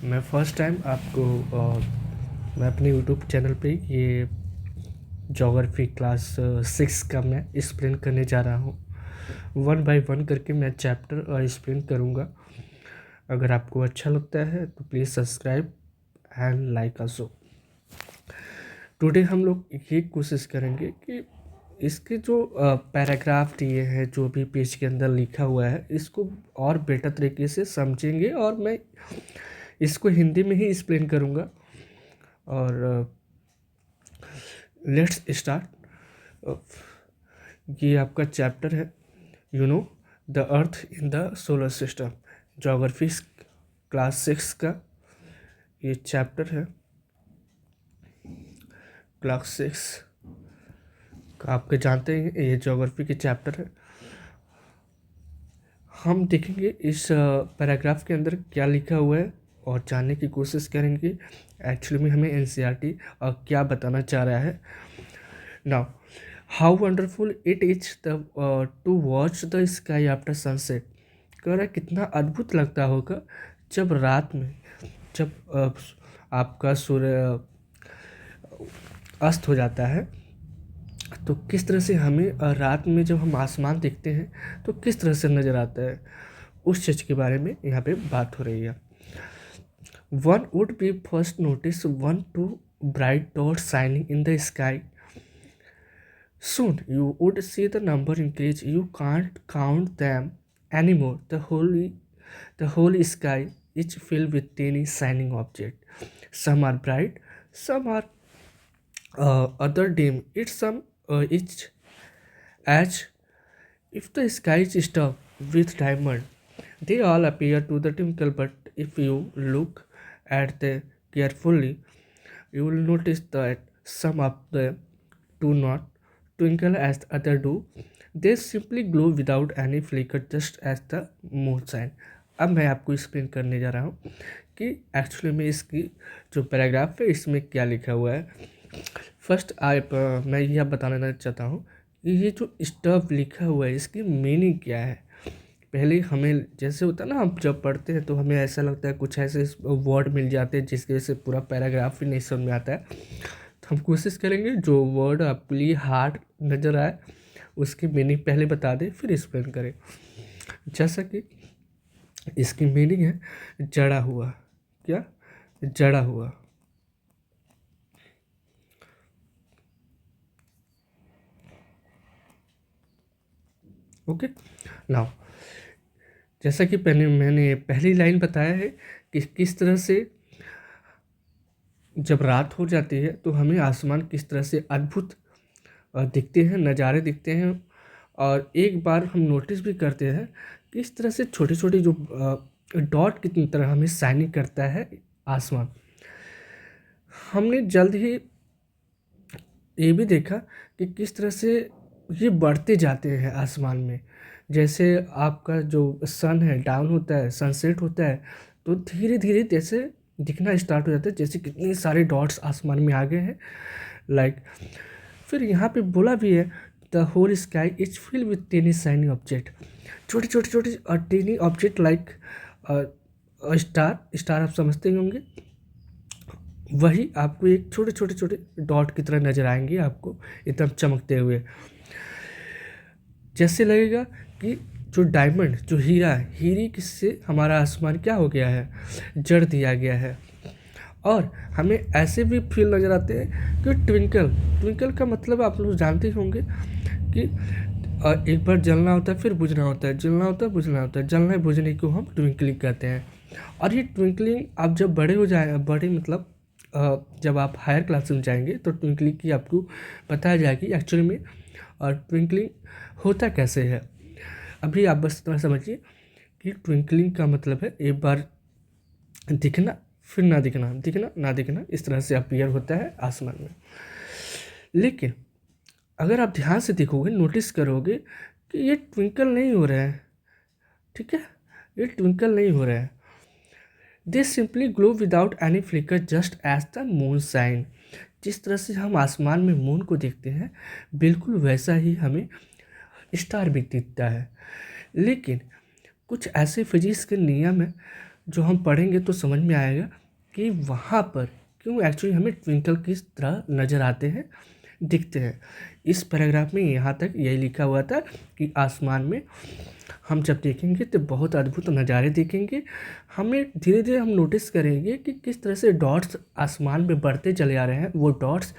मैं first time आपको मैं अपने यूट्यूब चैनल पे ये ज्योग्राफी क्लास 6 का मैं एक्सप्लेन करने जा रहा हूँ। वन बाय वन करके मैं चैप्टर एक्सप्लेन करूँगा। अगर आपको अच्छा लगता है तो please subscribe and like also. Today हम लोग ये कोशिश करेंगे कि इसके जो पैराग्राफ दिए हैं, जो भी पेज के अंदर लिखा हुआ है, इसको और बेटर तरीके से समझेंगे और मैं इसको हिंदी में ही एक्सप्लेन करूँगा। और लेट्स स्टार्ट। ये आपका चैप्टर है the earth in the solar system, geography class 6 का ये चैप्टर है। क्लास 6 का आपके जानते हैं ये ज्योग्राफी के चैप्टर है। हम देखेंगे इस पैराग्राफ के अंदर क्या लिखा हुआ है और जानने की कोशिश करेंगे एक्चुअली में हमें एनसीईआरटी क्या बताना चाह रहा है। Now how wonderful it is to watch the sky after sunset. कह रहा है कितना अद्भुत लगता होगा जब रात में जब आपका सूर्य अस्त हो जाता है, तो किस तरह से हमें रात में जब हम आसमान देखते हैं तो किस तरह से नज़र आता है, उस चीज़ के बारे में यहाँ पे बात हो रही है। One would be first notice one two bright dot shining in the sky. Soon you would see the number increase. You can't count them anymore. The whole sky is filled with tiny shining objects. Some are bright, some are other dim. It's as if the sky is stuffed with diamond. They all appear to the twinkle, but if you look at them carefully, you will notice that some of them do not twinkle as the other do. They simply glow without any flicker, just as the moonshine. अब मैं आपको explain करने जा रहा हूँ कि actually में इसकी जो पैराग्राफ है इसमें क्या लिखा हुआ है। फर्स्ट मैं यह बताना चाहता हूँ कि ये जो स्टफ लिखा हुआ है इसकी मीनिंग क्या है। पहले हमें जैसे होता है ना, हम जब पढ़ते हैं तो हमें ऐसा लगता है कुछ ऐसे वर्ड मिल जाते हैं जिसकी वजह से पूरा पैराग्राफ ही नहीं समझ में आता है। तो हम कोशिश करेंगे जो वर्ड आपके लिए हार्ड नज़र आए उसकी मीनिंग पहले बता दें फिर एक्सप्लेन करें। जैसा कि इसकी मीनिंग है जड़ा हुआ। क्या? जड़ा हुआ। ओके नाउ, जैसा कि मैंने पहली लाइन बताया है कि किस तरह से जब रात हो जाती है तो हमें आसमान किस तरह से अद्भुत दिखते हैं, नज़ारे दिखते हैं। और एक बार हम नोटिस भी करते हैं कि इस तरह से छोटे छोटे जो डॉट की तरह हमें शाइनिंग करता है आसमान। हमने जल्द ही ये भी देखा कि किस तरह से ये बढ़ते जाते हैं आसमान में। जैसे आपका जो सन है डाउन होता है, सनसेट होता है, तो धीरे धीरे जैसे दिखना स्टार्ट हो जाता है, जैसे कितने सारे डॉट्स आसमान में आ गए हैं लाइक। फिर यहाँ पे बोला भी है the whole sky is filled with tiny shining object. छोटे छोटे छोटे टेनी ऑब्जेक्ट लाइक स्टार आप समझते ही होंगे, वही आपको एक छोटे छोटे छोटे डॉट की तरह नज़र आएंगे आपको एकदम चमकते हुए। जैसे लगेगा कि जो डायमंड, जो हीरा है, हीरे किससे हमारा आसमान क्या हो गया है, जड़ दिया गया है। और हमें ऐसे भी फील नज़र आते हैं कि ट्विंकल का मतलब आप लोग जानते होंगे कि एक बार जलना होता है फिर बुझना होता है, जलना होता है बुझना होता है, जलना बुझने को हम ट्विंकलिंग कहते हैं। और ये ट्विंकलिंग आप जब बड़े हो जाए, बड़े मतलब जब आप हायर क्लास में जाएंगे तो ट्विंकलिंग की आपको बताया जाएगी एक्चुअली में ट्विंकलिंग होता कैसे है। अभी आप बस इतना समझिए कि ट्विंकलिंग का मतलब है एक बार दिखना फिर ना दिखना, दिखना ना दिखना, इस तरह से अपीयर होता है आसमान में। लेकिन अगर आप ध्यान से देखोगे, नोटिस करोगे कि ये ट्विंकल नहीं हो रहा है। ठीक है, ये ट्विंकल नहीं हो रहा है। They simply glow without any flicker, just as the moon shine. जिस तरह से हम आसमान में मून को देखते हैं बिल्कुल वैसा ही हमें स्टार भी दिखता है। लेकिन कुछ ऐसे फिजिक्स के नियम हैं जो हम पढ़ेंगे तो समझ में आएगा कि वहाँ पर क्यों एक्चुअली हमें ट्विंकल किस तरह नज़र आते हैं, दिखते हैं। इस पैराग्राफ में यहाँ तक यही लिखा हुआ था कि आसमान में हम जब देखेंगे तो बहुत अद्भुत नज़ारे देखेंगे। हमें धीरे धीरे हम नोटिस करेंगे कि किस तरह से डॉट्स आसमान में बढ़ते चले आ रहे हैं, वो डॉट्स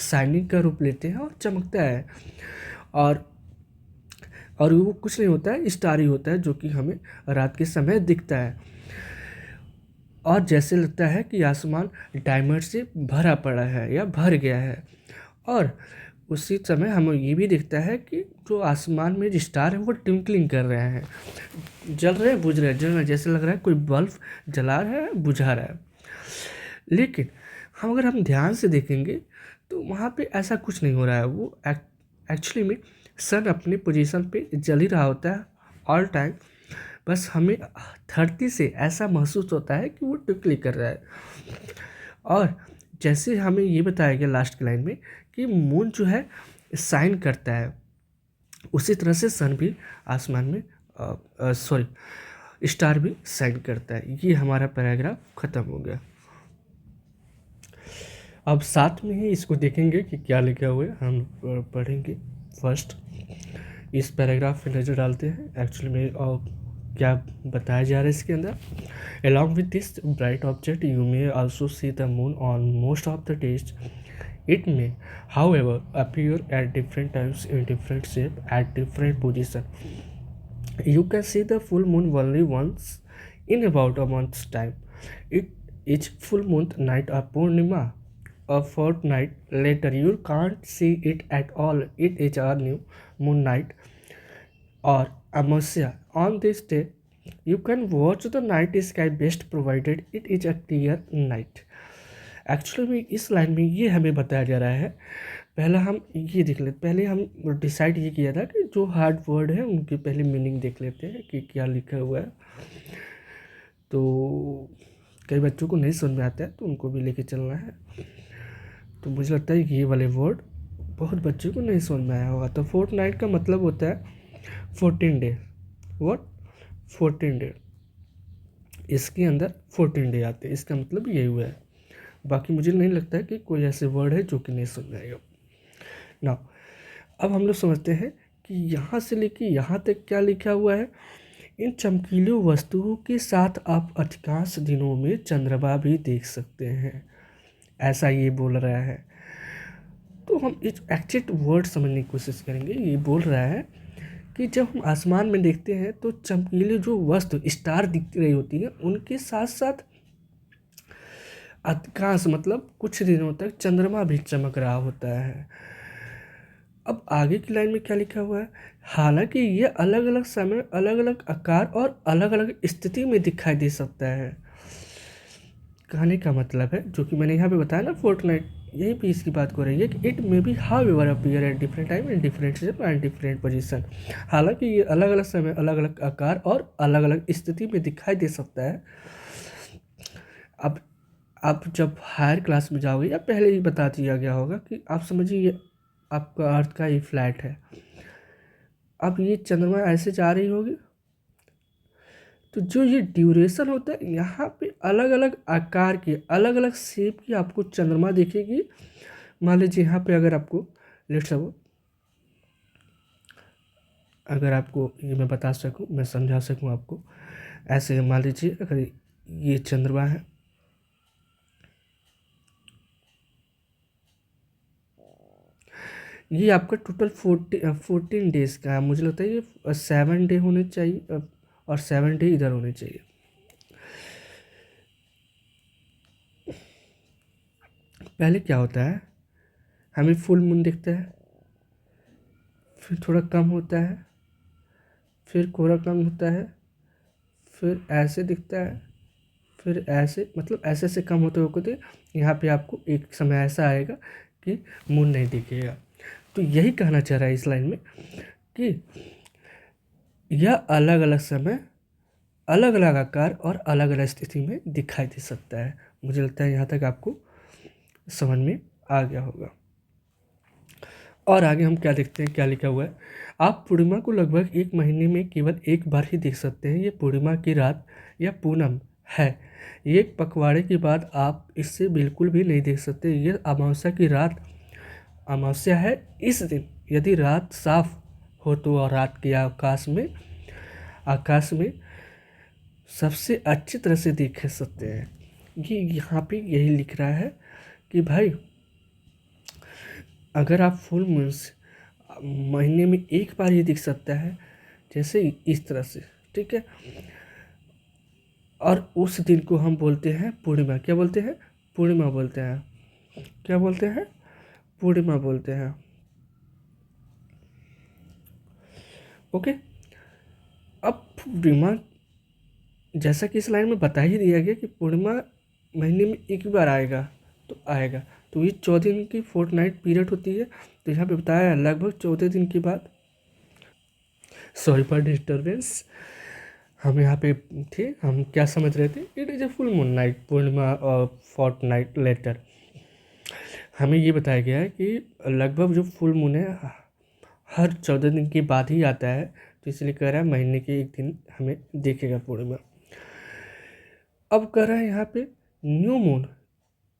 शाइनिंग का रूप लेते हैं और चमकता है, और वो कुछ नहीं होता है, स्टार ही होता है जो कि हमें रात के समय दिखता है। और जैसे लगता है कि आसमान डायमंड से भरा पड़ा है या भर गया है। और उसी समय हमें ये भी दिखता है कि जो आसमान में जो स्टार है वो ट्विंकलिंग कर रहे हैं, जल रहे हैं, बुझ रहे हैं, जल रहे हैं, जैसे लग रहा है कोई बल्ब जला रहा है, बुझा रहा है। लेकिन अगर हम ध्यान से देखेंगे तो वहाँ पे ऐसा कुछ नहीं हो रहा है। वो एक्चुअली में सन अपने पोजीशन पे जल ही रहा होता है ऑल टाइम। बस हमें धरती से ऐसा महसूस होता है कि वो ट्विंकल कर रहा है। और जैसे हमें ये बताया गया लास्ट की लाइन में कि मून जो है शाइन करता है, उसी तरह से सन भी आसमान में स्टार भी शाइन करता है। ये हमारा पैराग्राफ ख़त्म हो गया। अब साथ में ही इसको देखेंगे कि क्या लिखा हुआ है, हम पढ़ेंगे। फर्स्ट इस पैराग्राफ पे नज़र डालते हैं एक्चुअली में क्या बताया जा रहा है इसके अंदर। Along with this bright object, you may also see the moon on most of the days. It may, however, appear at different times in different shape at different position. You can see the full moon only once in about a month's time. It each full moon night or Purnima. A fortnight later, you can't see it at all. It is a new moon night or Amasya. On this day, you can watch the night sky best provided it is a clear night. Actually में इस line में ये हमें बताया जा रहा है। पहला हम ये देख लेते, पहले हम डिसाइड ये किया था कि जो हार्ड वर्ड है उनकी पहले मीनिंग देख लेते हैं कि क्या लिखा हुआ है। तो कई बच्चों को नहीं समझ में आता है तो उनको भी लेके चलना है। तो मुझे लगता है ये वाले वर्ड बहुत बच्चों को नहीं समझ में आया होगा। तो फोर्टनाइट का मतलब होता है 14 डे। व्हाट? 14 डे। इसके अंदर 14 डे आते हैं, इसका मतलब यही हुआ है। बाकी मुझे नहीं लगता है कि कोई ऐसे वर्ड है जो कि नहीं समझ में आएगा ना। अब हम लोग समझते हैं कि यहाँ से लेके यहाँ तक क्या लिखा हुआ है। इन चमकीली वस्तुओं के साथ आप अधिकांश दिनों में चंद्रमा भी देख सकते हैं, ऐसा ये बोल रहा है। तो हम इस एग्जैक्ट वर्ड समझने की कोशिश करेंगे। ये बोल रहा है कि जब हम आसमान में देखते हैं तो चमकीले जो वस्तु स्टार दिख रही होती है, उनके साथ साथ अधिकांश मतलब कुछ दिनों तक चंद्रमा भी चमक रहा होता है। अब आगे की लाइन में क्या लिखा हुआ है, हालांकि ये अलग अलग समय, अलग अलग आकार और अलग अलग स्थिति में दिखाई दे सकता है। कहने का मतलब है जो कि मैंने यहाँ पे बताया ना, फोर्टनाइट, यही भी इसकी बात हो रही है कि it may be how ever appear at different time in different shape and different position. हालांकि ये अलग अलग समय, अलग अलग आकार और अलग अलग स्थिति में दिखाई दे सकता है। अब आप जब हायर क्लास में जाओगे या पहले ही बता दिया गया होगा कि आप समझिए ये आपका अर्थ का ये फ्लैट है। अब ये चंद्रमा ऐसे जा रही होगी तो जो ये ड्यूरेशन होता है, यहाँ पे अलग अलग आकार की, अलग अलग शेप की आपको चंद्रमा दिखेगी। मान लीजिए यहाँ पे अगर आपको अगर आपको ये मैं बता सकूँ, मैं समझा सकूँ आपको, ऐसे मान लीजिए अगर ये चंद्रमा है, ये आपका टोटल 14 डेज का है। मुझे लगता है ये 7 डे होने चाहिए और 7 डे इधर होने चाहिए। पहले क्या होता है, हमें फुल मून दिखता है, फिर थोड़ा कम होता है, फिर थोड़ा कम होता है, फिर ऐसे दिखता है, फिर ऐसे, मतलब ऐसे से कम होते होते यहाँ पे आपको एक समय ऐसा आएगा कि मून नहीं दिखेगा। तो यही कहना चाह रहा है इस लाइन में कि यह अलग अलग समय, अलग अलग आकार और अलग अलग स्थिति में दिखाई दे सकता है। मुझे लगता है यहाँ तक आपको समझ में आ गया होगा। और आगे हम क्या देखते हैं, क्या लिखा हुआ है। आप पूर्णिमा को लगभग एक महीने में केवल एक बार ही देख सकते हैं। ये पूर्णिमा की रात या पूनम है। ये पखवाड़े के बाद आप इससे बिल्कुल भी नहीं देख सकते। ये अमावस्या की रात अमावस्या है। इस दिन यदि रात साफ हो तो और रात के आकाश में सबसे अच्छी तरह से देख सकते हैं। ये यहाँ पे यही लिख रहा है कि भाई अगर आप फुल मून से महीने में एक बार ये दिख सकता है, जैसे इस तरह से, ठीक है। और उस दिन को हम बोलते हैं पूर्णिमा। क्या बोलते हैं? पूर्णिमा बोलते हैं। क्या बोलते हैं? पूर्णिमा बोलते हैं। ओके। अब पूर्णिमा, जैसा कि इस लाइन में बता ही दिया गया कि पूर्णिमा महीने में एक ही बार आएगा तो आएगा, तो ये 14 दिन की फोर्टनाइट पीरियड होती है। तो यहाँ पे बताया लगभग 14 दिन के बाद। सॉरी फॉर डिस्टर्बेंस, हम यहाँ पे थे, हम क्या समझ रहे थे? It is a full moon night, पूर्णिमा और फोर्टनाइट लेटर। हमें ये बताया गया है कि लगभग जो फुल मून है हर 14 दिन के बाद ही आता है, तो इसलिए कह रहा है महीने के एक दिन हमें देखेगा पूर्णिमा। अब कह रहा है यहाँ पे न्यू मून,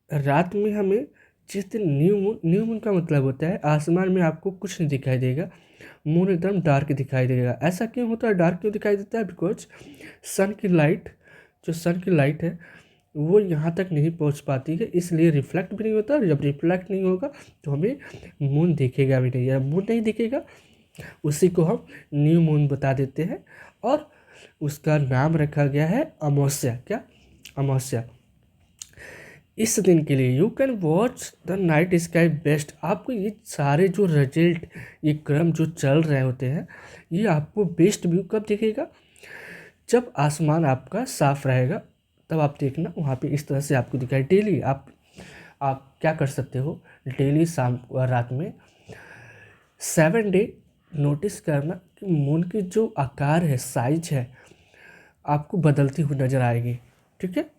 रात में हमें जिस दिन न्यू मून का मतलब होता है आसमान में आपको कुछ नहीं दिखाई देगा, मून एकदम डार्क दिखाई देगा। ऐसा क्यों होता है? डार्क क्यों दिखाई देता है? बिकॉज सन की लाइट है वो यहाँ तक नहीं पहुँच पाती है, इसलिए रिफ्लेक्ट भी नहीं होता। और जब रिफ्लेक्ट नहीं होगा तो हमें मून दिखेगा भी नहीं। या मून नहीं दिखेगा, उसी को हम न्यू मून बता देते हैं और उसका नाम रखा गया है अमावस्या। क्या? अमावस्या। इस दिन के लिए you can watch the night sky best. आपको ये सारे जो रिजल्ट, ये क्रम जो चल रहे होते हैं, ये आपको बेस्ट व्यू कब दिखेगा? जब आसमान आपका साफ रहेगा, तब आप देखना वहाँ पे इस तरह से आपको दिखाई। डेली आप क्या कर सकते हो? डेली शाम रात में 7 डे नोटिस करना कि मून की जो आकार है, साइज है, आपको बदलती हुई नज़र आएगी। ठीक है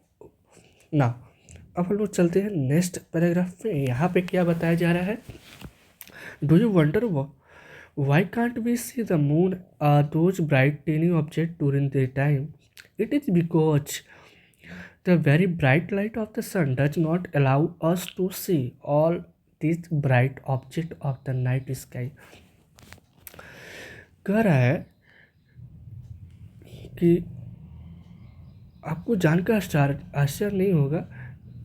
ना? अब हम लोग चलते हैं नेक्स्ट पैराग्राफ में। यहाँ पे क्या बताया जा रहा है? Do you wonder why can't we see the moon or those bright tiny objects during daytime? It is because the very bright light of the sun does not allow us to see all these bright objects of the night sky. कह रहा है कि आपको जानकर आश्चर्य नहीं होगा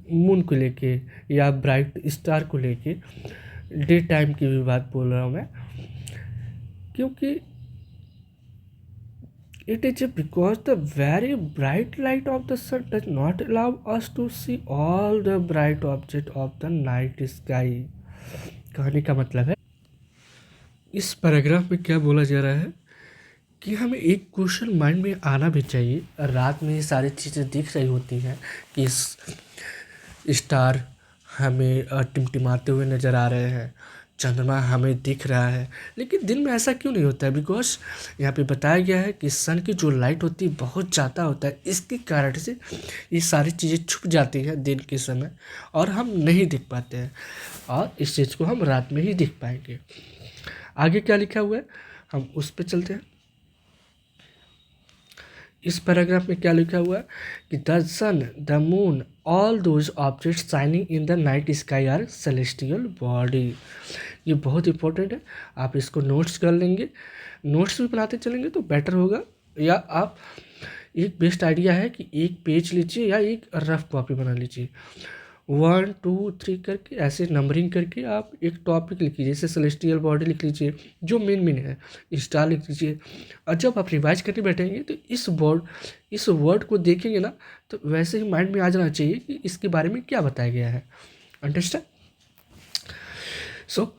moon को लेके या ब्राइट स्टार को लेके। डे टाइम की भी बात बोल रहा हूँ मैं, क्योंकि it is because the very bright light of the sun does not allow us to see all the bright objects of the night sky. कहने का मतलब है, इस पैराग्राफ में क्या बोला जा रहा है कि हमें एक क्वेश्चन माइंड में आना भी चाहिए। रात में ये सारी चीज़ें दिख रही होती हैं कि स्टार हमें टिमटिमाते हुए नज़र आ रहे हैं, चंद्रमा हमें दिख रहा है, लेकिन दिन में ऐसा क्यों नहीं होता है? बिकॉज यहाँ पे बताया गया है कि सन की जो लाइट होती है बहुत ज़्यादा होता है, इसके कारण से ये सारी चीज़ें छुप जाती हैं दिन के समय और हम नहीं देख पाते हैं, और इस चीज़ को हम रात में ही देख पाएंगे। आगे क्या लिखा हुआ है हम उस पर चलते हैं। इस पैराग्राफ में क्या लिखा हुआ है कि the sun, the moon, all those objects shining in the night sky are celestial body. ये बहुत इंपॉर्टेंट है, आप इसको नोट्स कर लेंगे, नोट्स भी बनाते चलेंगे तो बेटर होगा। या आप एक बेस्ट आइडिया है कि एक पेज लीजिए या एक रफ कॉपी बना लीजिए, 1 2 3 करके ऐसे नंबरिंग करके आप एक टॉपिक लिख लीजिए। जैसे सेलेस्टियल बॉडी लिख लीजिए, जो मेन है, स्टार लिख लीजिए। और जब आप रिवाइज करने बैठेंगे तो इस वर्ड को देखेंगे ना, तो वैसे ही माइंड में आ जाना चाहिए कि इसके बारे में क्या बताया गया है। अंडरस्टैंड? सो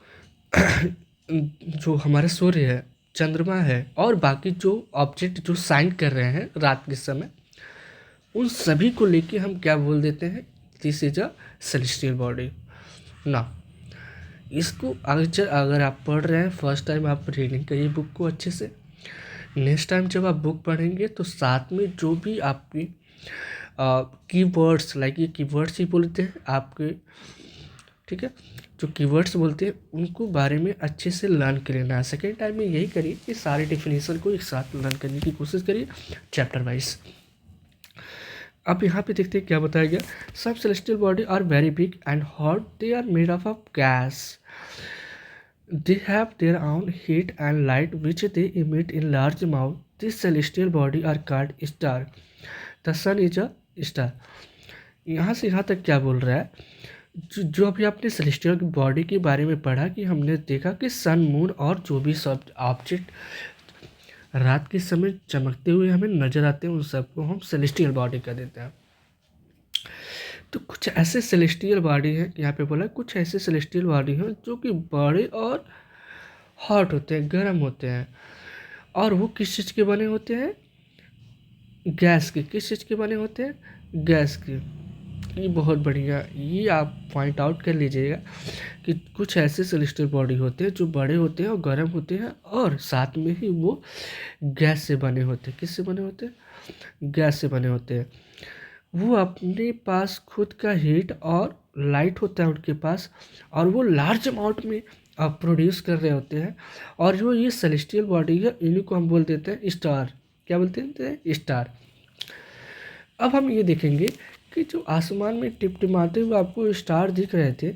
जो हमारा सूर्य है, चंद्रमा है और बाकी जो ऑब्जेक्ट जो शाइन कर रहे हैं रात के समय, उन सभी को लेके हम क्या बोल देते हैं? This is a celestial body ना। इसको अगर आप पढ़ रहे हैं, फर्स्ट टाइम आप रीडिंग करिए बुक को अच्छे से। नेक्स्ट टाइम जब आप बुक पढ़ेंगे तो साथ में जो भी आपकी कीवर्ड्स, लाइक ये कीवर्ड्स ही बोलते हैं आपके, ठीक है, जो कीवर्ड्स बोलते हैं उनको बारे में अच्छे से लर्न कर लेना है। सेकेंड टाइम में यही करिए कि सारे डेफिनेशन को एक साथ लर्न करने की कोशिश करिए चैप्टर वाइज। अब यहाँ पे देखते हैं क्या बताया गया। सब celestial body are very big and hot, they are made of gas, they have their own heat and light which they emit in large amount. This celestial body are called star. The sun is a star. यहाँ से यहाँ तक क्या बोल रहा है, जो अभी आपने सेलेस्टियल बॉडी के बारे में पढ़ा कि हमने देखा कि सन, मून और जो भी सब ऑब्जेक्ट रात के समय चमकते हुए हमें नजर आते हैं उन सबको हम सेलेस्टियल बॉडी कह देते हैं। तो कुछ ऐसे सेलेस्टियल बॉडी हैं, यहाँ पे बोला कुछ ऐसे सेलेस्टियल बॉडी हैं जो कि बड़े और हॉट होते हैं, गर्म होते हैं, और वो किस चीज़ के बने होते हैं, गैस के। किस चीज़ के बने होते हैं, गैस के। ये बहुत बढ़िया, ये आप पॉइंट आउट कर लीजिएगा कि कुछ ऐसे सेलेस्टियल बॉडी होते हैं जो बड़े होते हैं और गर्म होते हैं और साथ में ही वो गैस से बने होते हैं। किस से बने होते हैं, गैस से बने होते हैं। वो अपने पास खुद का हीट और लाइट होता है उनके पास, और वो लार्ज अमाउंट में प्रोड्यूस कर रहे होते हैं। और जो ये सेलेस्टियल बॉडी है इन्हीं को हम बोल देते हैं स्टार। क्या बोलते हैं, स्टार। अब हम ये देखेंगे कि जो आसमान में टिमटिमाते हुए आपको स्टार दिख रहे थे,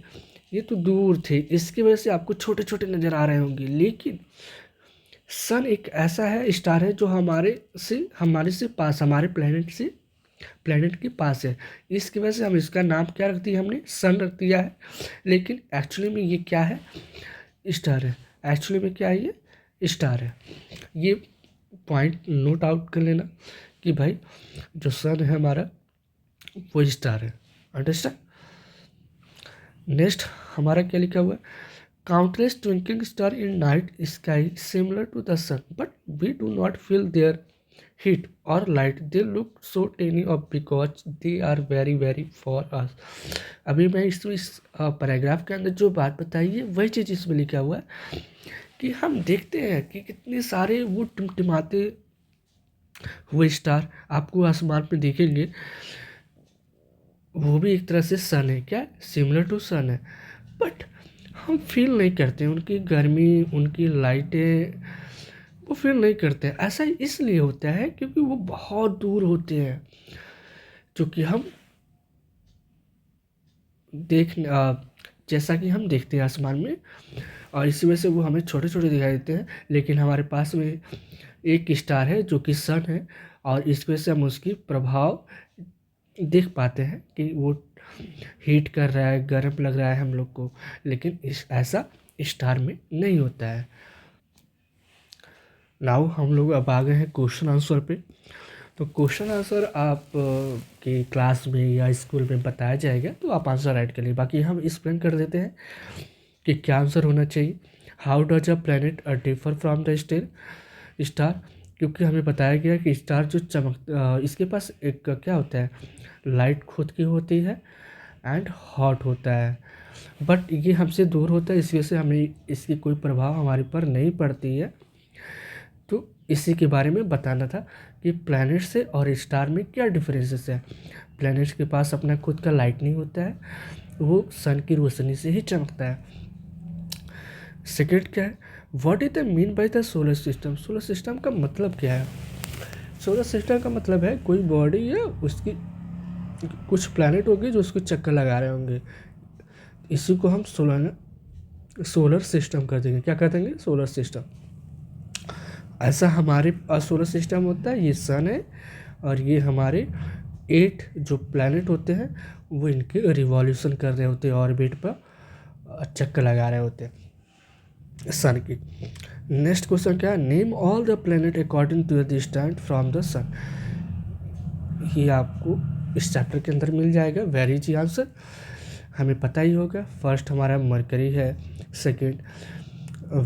ये तो दूर थे, इसकी वजह से आपको छोटे छोटे नज़र आ रहे होंगे। लेकिन सन एक ऐसा है, स्टार है जो हमारे से पास, हमारे प्लेनेट के पास है। इसकी वजह से हम इसका नाम क्या रख दिया, हमने सन रख दिया है। लेकिन एक्चुअली में ये क्या है, स्टार है। एक्चुअली में क्या है, ये स्टार है। ये पॉइंट नोट आउट कर लेना कि भाई जो सन है हमारा वो स्टार है। अंडरस्टैंड। नेक्स्ट हमारा क्या लिखा हुआ है, countless twinkling star in night sky similar to the sun but we do not feel their heat or light, they look so tiny of because they are very very for us. अभी मैं इस paragraph के अंदर जो बात बताई है वही चीज़ इसमें लिखा हुआ है कि हम देखते हैं कि कितने सारे वो टिमटिमाते हुए स्टार आपको आसमान पे दिखेंगे। वो भी एक तरह से सन है, क्या सिमिलर टू सन है, बट हम फील नहीं करते उनकी गर्मी, उनकी लाइटें, वो फील नहीं करते। ऐसा इसलिए होता है क्योंकि वो बहुत दूर होते हैं, जो कि हम जैसा कि हम देखते हैं आसमान में, और इसी वजह से वो हमें छोटे छोटे दिखाई देते हैं। लेकिन हमारे पास में एक स्टार है जो कि सन है, और इस वजह से हम उसकी प्रभाव देख पाते हैं कि वो हीट कर रहा है, गर्म लग रहा है हम लोग को। लेकिन ऐसा स्टार में नहीं होता है। नाउ हम लोग अब आ गए हैं क्वेश्चन आंसर पे। तो क्वेश्चन आंसर आप के क्लास में या स्कूल में बताया जाएगा, तो आप आंसर राइट करिए। बाकी हम एक्सप्लेन कर देते हैं कि क्या आंसर होना चाहिए। How does a planet differ from the star, क्योंकि हमें बताया गया कि स्टार जो इसके पास एक क्या होता है, लाइट खुद की होती है एंड हॉट होता है, बट ये हमसे दूर होता है, इस वजह से हमें इसकी कोई प्रभाव हमारे पर नहीं पड़ती है। तो इसी के बारे में बताना था कि प्लैनेट से और स्टार में क्या डिफरेंसेस है। प्लैनेट्स के पास अपना खुद का लाइट नहीं होता है, वो सन की रोशनी से ही चमकता है। सेकेंड क्या है, what is the mean by the solar system. Solar system का मतलब क्या है, सोलर सिस्टम का मतलब है कोई बॉडी या उसकी कुछ प्लैनेट होंगे जो उसको चक्कर लगा रहे होंगे, इसी को हम सोलर सिस्टम कर देंगे। क्या कर देंगे, सोलर सिस्टम। ऐसा हमारे सोलर सिस्टम होता है, ये सन है, और ये हमारे 8 जो प्लैनेट होते हैं वो इनके रिवॉल्यूशन कर रहे होते हैं, ऑर्बिट पर चक्कर लगा रहे होते हैं सन की। नेक्स्ट क्वेश्चन क्या है, name all the planet according to the distance from the sun. ये आपको इस चैप्टर के अंदर मिल जाएगा, वेरी इजी आंसर हमें पता ही होगा। फर्स्ट हमारा मरकरी है, सेकेंड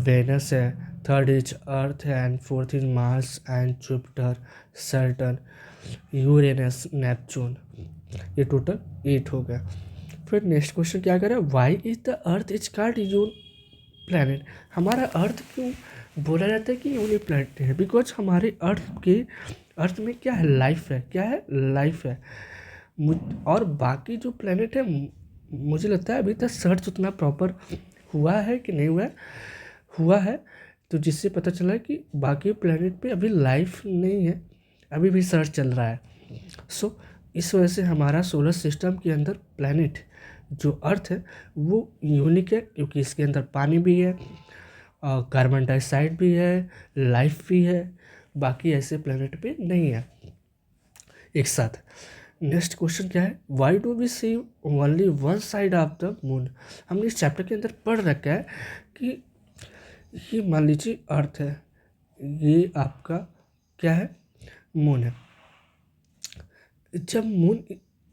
वेनस है, थर्ड इज अर्थ है, and fourth is Mars and Jupiter, Saturn, Uranus, Neptune. ये टोटल 8 हो गया। फिर नेक्स्ट क्वेश्चन क्या करें, why is the earth is called unique planet. हमारा अर्थ क्यों बोला जाता है कि यूनी प्लैनेट है, बिकॉज हमारे अर्थ में क्या है, लाइफ है। क्या है, लाइफ है। और बाकी जो प्लैनेट है मुझे लगता है अभी तक सर्च उतना प्रॉपर हुआ है कि नहीं हुआ है, तो जिससे पता चला है कि बाकी प्लैनेट पे अभी लाइफ नहीं है, अभी भी सर्च चल रहा है। सो इस वजह से हमारा सोलर सिस्टम के अंदर प्लैनेट जो अर्थ है वो यूनिक है, क्योंकि इसके अंदर पानी भी है, कार्बन डाइऑक्साइड भी है, लाइफ भी है, बाकी ऐसे प्लैनेट पे नहीं है एक साथ। नेक्स्ट क्वेश्चन क्या है, why do we see only one side of the moon. हमने इस चैप्टर के अंदर पढ़ रखा है कि ये मान लीजिए अर्थ है, ये आपका क्या है, मून है। जब मून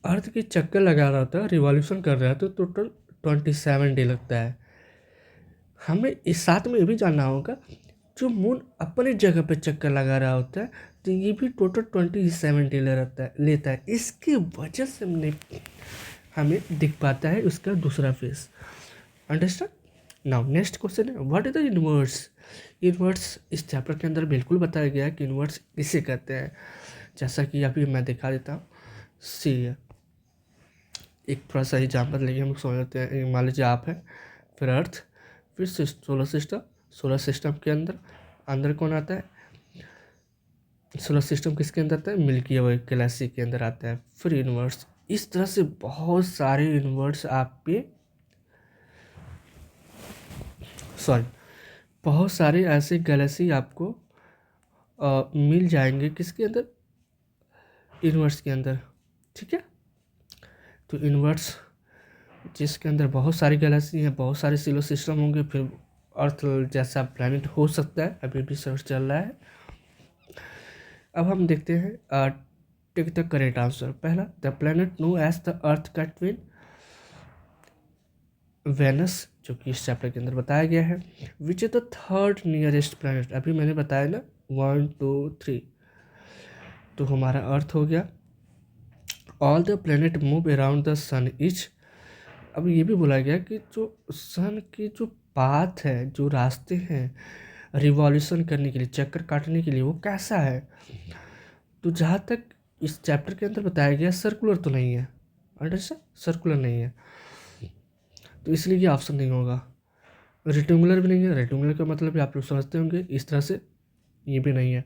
अर्थ के चक्कर लगा रहा होता है, रिवॉल्यूशन कर रहा है, तो टोटल 27 डे लगता है। हमें इस साथ में ये भी जानना होगा, जो मून अपने जगह पे चक्कर लगा रहा होता है तो ये भी टोटल 27 डे लेता है। इसकी वजह से हमें दिख पाता है उसका दूसरा face. Understand. Now next question है, what is the universe. Universe इस चैप्टर के अंदर बिल्कुल बताया गया है कि यूनिवर्स किसे कहते हैं। जैसा कि अभी मैं दिखा देता हूँ, सी एक थोड़ा सा एग्जाम्पल लेके हम लोग समझ लेते हैं। मान लीजिए आप है, फिर अर्थ, फिर सोलर सिस्टम। सोलर सिस्टम के अंदर कौन आता है, सोलर सिस्टम किसके अंदर आता है, मिल्की वे गैलेक्सी के अंदर आता है, फिर यूनिवर्स। इस तरह से बहुत सारे यूनिवर्स बहुत सारे ऐसे गैलेक्सी आपको मिल जाएंगे किसके अंदर, यूनिवर्स के अंदर। ठीक है, तो यूनिवर्स जिसके अंदर बहुत सारी गैलेक्सी हैं, बहुत सारे सोलर सिस्टम होंगे, फिर अर्थ जैसा प्लैनेट हो सकता है, अभी भी सर्च चल रहा है। अब हम देखते हैं, टेक द करेक्ट आंसर। पहला, the planet known as the earth का ट्विन वेनस, जो कि इस चैप्टर के अंदर बताया गया है। Which is the third nearest planet, अभी मैंने बताया ना 1 2 3, तो हमारा अर्थ हो गया। All the planet move around the sun each. अब ये भी बोला गया कि जो सन की जो पाथ है, जो रास्ते हैं रिवॉल्यूशन करने के लिए, चक्कर काटने के लिए, वो कैसा है। तो जहाँ तक इस चैप्टर के अंदर बताया गया, सर्कुलर तो नहीं है। अंडरस्टैंड, सर्कुलर नहीं है, तो इसलिए ये ऑप्शन नहीं होगा। रेक्टेंगुलर भी नहीं है, रेक्टेंगुलर का मतलब भी आप लोग समझते होंगे, इस तरह से ये भी नहीं है,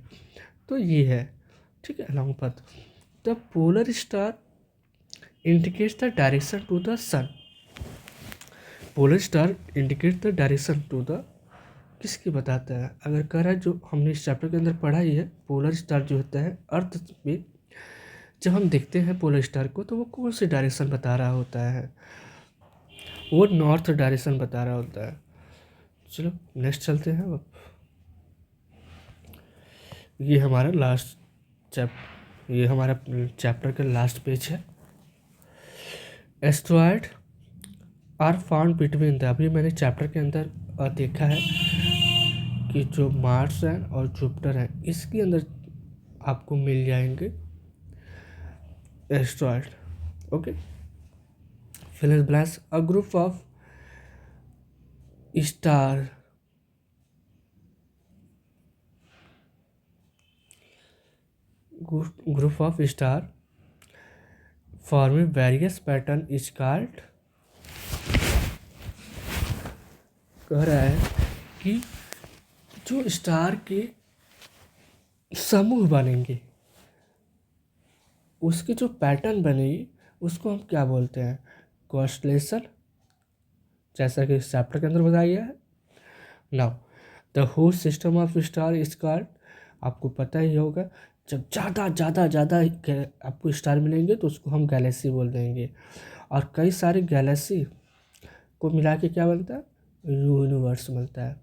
तो ये है। ठीक है, long path. The polar star indicates the direction to the sun. Polar star indicate the direction to the, किसकी बताता है, अगर कह रहा है जो हमने इस चैप्टर के अंदर पढ़ा ही है, पोलर स्टार जो होता है अर्थ में, जब हम देखते हैं पोलर स्टार को, तो वो कौन सी डायरेक्शन बता रहा होता है, वो नॉर्थ डायरेक्शन बता रहा होता है। चलो नेक्स्ट चलते हैं। अब ये हमारा ये हमारा चैप्टर का लास्ट पेज है। Asteroid are found between the, अभी मैंने चैप्टर के अंदर देखा है कि जो मार्स है और जुपिटर है, इसके अंदर आपको मिल जाएंगे asteroid. Okay, fill in the blanks, a group of star forming various pattern is called, कह रहा है कि जो स्टार के समूह बनेंगे, उसकी जो पैटर्न बनेगी, उसको हम क्या बोलते हैं, कॉन्स्टलेशन, जैसा कि इस चैप्टर के अंदर बताया गया है। Now the whole system of star is called, आपको पता ही होगा, जब ज़्यादा आपको स्टार मिलेंगे तो उसको हम गैलेक्सी बोल देंगे, और कई सारे गैलेक्सी को मिला के क्या बनता है, यूनिवर्स मिलता है।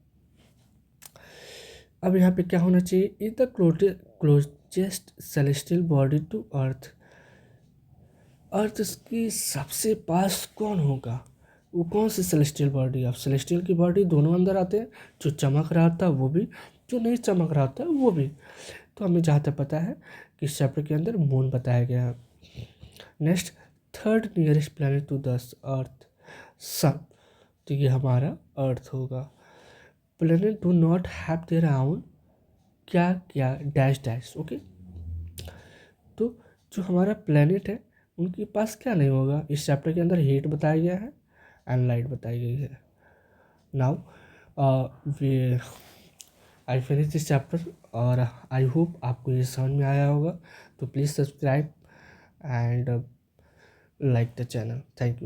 अब यहाँ पे क्या होना चाहिए, is the closest celestial body to earth. Earth की सबसे पास कौन होगा, वो कौन सी सेलेस्टियल बॉडी। अब सेलेस्टियल की बॉडी दोनों अंदर आते हैं, जो चमक रहा था वो भी, जो नहीं चमक रहा था वो भी। तो हमें जहाँ तक पता है कि इस चैप्टर के अंदर मून बताया गया है। Next, third nearest planet to the earth, sun, तो ये हमारा अर्थ होगा। Planet do not have their own क्या डैश। ओके, तो जो हमारा प्लैनेट है उनके पास क्या नहीं होगा, इस चैप्टर के अंदर हीट बताया गया है एंड लाइट बताई गई है। Now I finish this chapter, और आई होप आपको ये समझ में आया होगा। तो please subscribe and like the channel. Thank you.